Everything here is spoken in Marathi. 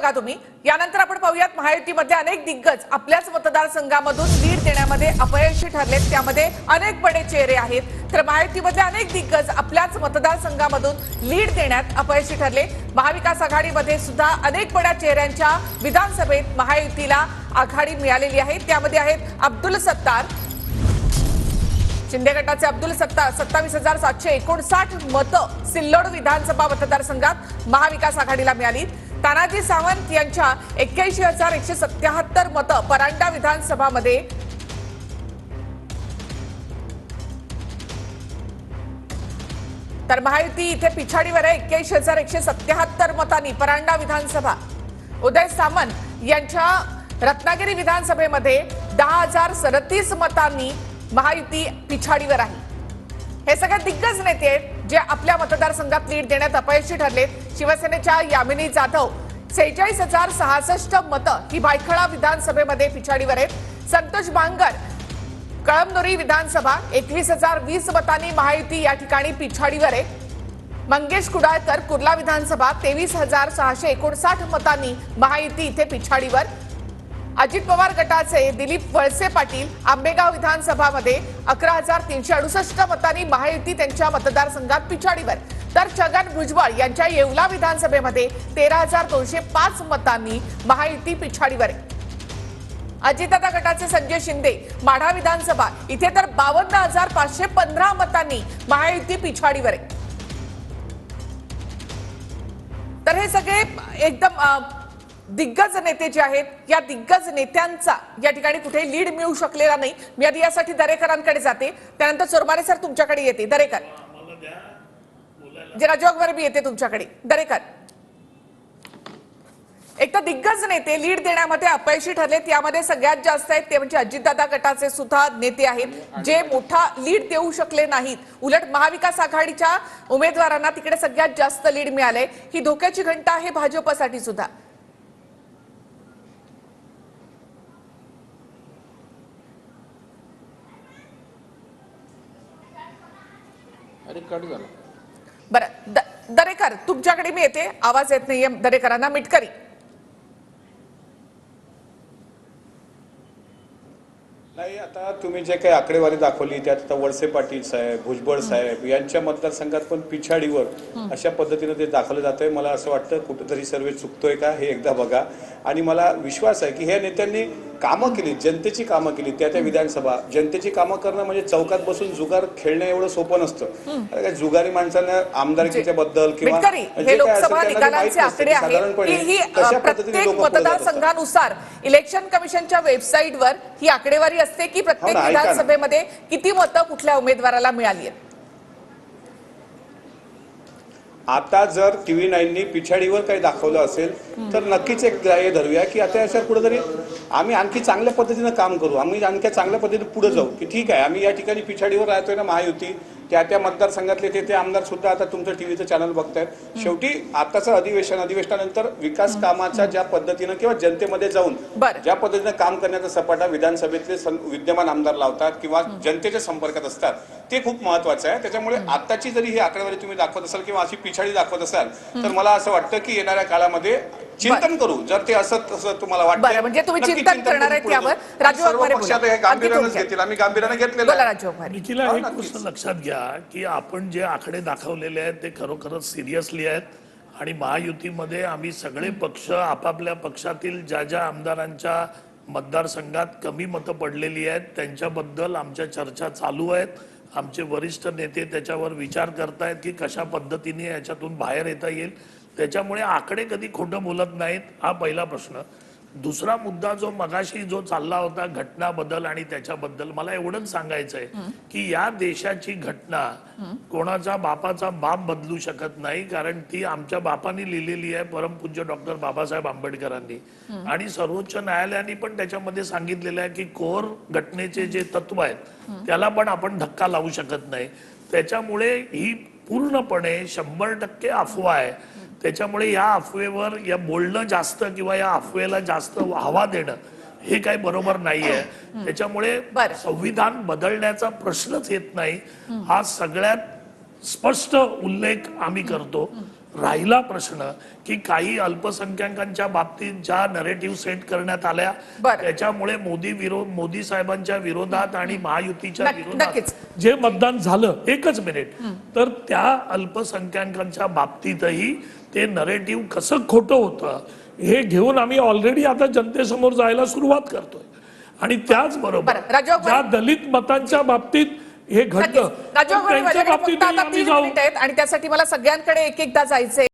बघा तुम्ही यानंतर आपण पाहूयात महायुतीमध्ये अनेक दिग्गज आपल्याच मतदारसंघामधून लीड देण्यामध्ये अपयशी ठरलेत। त्यामध्ये अनेक बडे चेहरे आहेत। तर महायुतीमध्ये अनेक दिग्गज आपल्याच मतदारसंघामधून लीड देण्यात अपयशी ठरले। महाविकास आघाडीमध्ये सुद्धा अनेक बड्या चेहऱ्यांच्या विधानसभेत महायुतीला आघाडी मिळालेली आहे। त्यामध्ये आहेत अब्दुल सत्तार, शिंदे गटाचे अब्दुल सत्तार 27,759 मतं सिल्लोड विधानसभा मतदारसंघात महाविकास आघाडीला मिळाली। तानाजी सावंत यांच्या 81,177 मतं परांडा विधानसभामध्ये तर महायुती इथे पिछाडीवर आहे 81,177 मतांनी परांडा विधानसभा। उदय सामंत यांच्या रत्नागिरी विधानसभेमध्ये 10,037 मतांनी महायुती पिछाडीवर आहे। हे सगळे दिग्गज नेते आहेत जे आपल्या मतदारसंघात लीड देण्यात अपयशी ठरलेत। शिवसेनेच्या यामिनी जाधव 46,066 मतं ही भायखळा विधानसभेमध्ये पिछाडीवर आहेत। संतोष बांगर कळमनुरी विधानसभा 21,020 मतांनी महायुती या ठिकाणी पिछाडीवर आहे। मंगेश कुडाळकर कुर्ला विधानसभा 23,659 मतांनी महायुती इथे पिछाडीवर। अजित पवार गटाचे दिलीप वळसे पाटील आंबेगाव विधानसभामध्ये 11,368 मतांनी महायुती त्यांच्या मतदारसंघात पिछाडीवर। तर छगन भुजबळ यांच्या येवला विधानसभेमध्ये 13,205 मतांनी महायुती पिछाडीवर आहे। अजितदादा गटाचे संजय शिंदे माढा विधानसभा इथे तर 52,515 मतांनी महायुती पिछाडीवर आहे। तर हे सगळे एकदम दिग्गज नेते जे आहेत या दिग्गज नेत्यांचा या ठिकाणी कुठे लीड मिळू शकलेला नाही। मी आधी यासाठी दरेकरांकडे जाते, त्यानंतर चोरमारे सर तुमच्याकडे येते। दरेकर जे राजवागवर मी येते तुमच्याकडे। दरेकर, एक तर दिग्गज नेते लीड देण्यामध्ये अपयशी ठरलेत। यामध्ये सगळ्यात जास्त आहेत ते म्हणजे अजितदादा गटाचे सुद्धा नेते आहेत जे मोठा लीड देऊ शकले नाहीत। उलट महाविकास आघाडीच्या उमेदवारांना तिकडे सगळ्यात जास्त लीड मिळाले। ही धोक्याची घंटा आहे भाजपसाठी सुद्धा। अरे कट झाला बरं, दरेकर तुमच्याकडे मी येते। आवाज येत नाहीये दरेकरांना। मिटकरी नाही, आता तुम्ही जे काही आकडेवारी दाखवली त्यात आता वळसे पाटील साहेब, भुजबळ साहेब यांच्या मतदारसंघात पण पिछाडीवर अशा पद्धतीने ते दाखवलं जात आहे। मला असं वाटतं कुठेतरी सर्वे चुकतोय का हे एकदा बघा। आणि मला विश्वास आहे की ह्या नेत्यांनी कामं केली, जनतेची कामं केली। त्या विधानसभा जनतेची कामं करणं म्हणजे चौकात बसून जुगार खेळणं एवढं सोपं नसतं। जुगारी माणसांना आमदारकीच्या बद्दल किंवा लोकसभा निकालांचे आकडे आहेत प्रत्येक मतदारसंघानुसार इलेक्शन कमिशनच्या वेबसाईटवर ही आकडेवारी असते की प्रत्येक विधानसभेमध्ये किती मतं कुठल्या उमेदवाराला मिळाली आहेत। आता जर TV9नी पिछाडीवर काही दाखवलं असेल तर नक्कीच एक ग्राह्य धरूया की आता अशा कुठेतरी आम्ही आणखी चांगल्या पद्धतीने काम करू, आम्ही आणखी चांगल्या पद्धतीने पुढे जाऊ की ठीक आहे आम्ही या ठिकाणी पिछाडीवर राहतोय ना महायुती। त्या मतदारसंघातले ते आमदार सुद्धा आता तुमचं टीव्हीचं चॅनल बघतायत। शेवटी आताचं अधिवेशनानंतर विकास कामाच्या ज्या पद्धतीनं किंवा जनतेमध्ये जाऊन ज्या पद्धतीने काम करण्याचा सपाटा विधानसभेतले विद्यमान आमदार लावतात किंवा जनतेच्या संपर्कात असतात ते खूप महत्वाचं आहे। त्याच्यामुळे आताची जरी ही आकडेवारी तुम्ही दाखवत असाल किंवा अशी पिछाडी दाखवत असाल तर मला असं वाटतं की येणाऱ्या काळामध्ये चिंतन करू। जर ते असं तुम्हाला वाटतं म्हणजे तुम्ही चिंतन करणार आहेत त्यावर गांभीर्यानेच घेतील, आम्ही गांभीर्याने घेतलेलं आहे। एक गोष्ट लक्षात घ्या की आपण जे आकडे दाखवलेले आहेत ते खरोखरच सिरियसली आहेत। आणि महायुतीमध्ये आम्ही सगळे पक्ष आपापल्या पक्षातील ज्या आमदारांच्या मतदारसंघात कमी मतं पडलेली आहेत त्यांच्याबद्दल आमच्या चर्चा चालू आहेत। आमचे वरिष्ठ नेते त्याच्यावर विचार करतायत की कशा पद्धतीने याच्यातून बाहेर येता येईल। त्याच्यामुळे आकडे कधी खोटं बोलत नाहीत, हा पहिला प्रश्न। दुसरा मुद्दा जो मगाशी जो चालला होता घटना बदल आणि त्याच्याबद्दल मला एवढंच सांगायचं आहे की या देशाची घटना कोणाचा बापाचा बाप बदलू शकत नाही, कारण ती आमच्या बापांनी लिहिलेली आहे, परमपूज्य डॉक्टर बाबासाहेब आंबेडकरांनी। आणि सर्वोच्च न्यायालयाने पण त्याच्यामध्ये सांगितलेलं आहे की कोर घटनेचे जे तत्व आहेत त्याला पण आपण धक्का लावू शकत नाही। त्याच्यामुळे ही पूर्णपणे 100% अफवा आहे। त्याच्यामुळे या अफवेवर या बोलणं जास्त किंवा या अफवेला जास्त हवा देणं हे काही बरोबर नाहीये। त्याच्यामुळे संविधान बदलण्याचा प्रश्नच येत नाही, हा सगळ्यात स्पष्ट उल्लेख आम्ही करतो। राहिला प्रश्न की काही अल्पसंख्याकांच्या बाबतीत ज्या नरेटिव्ह सेट करण्यात आल्या बरं. त्याच्यामुळे मोदी साहेबांच्या विरोधात आणि महायुतीच्या नक्कीच. विरोधात जे मतदान झालं, एकच मिनिट, तर त्या अल्पसंख्याकांच्या बाबतीतही ते नरेटिव्ह कसं खोटं होतं हे घेऊन आम्ही ऑलरेडी आता जनतेसमोर जायला सुरुवात करतोय. आणि त्याचबरोबर बरं, राजू वाघमारे. ज्या दलित मतांच्या बाबतीत हे घडतं राजू वाघमारे, त्यांच्या माझ्याकडे फक्त बाबतीतही आता आम्ही 3 जाऊ. मिनिटं आहेत आणि त्यासाठी मला सगळ्यांकडे एक एकदा जायचंय.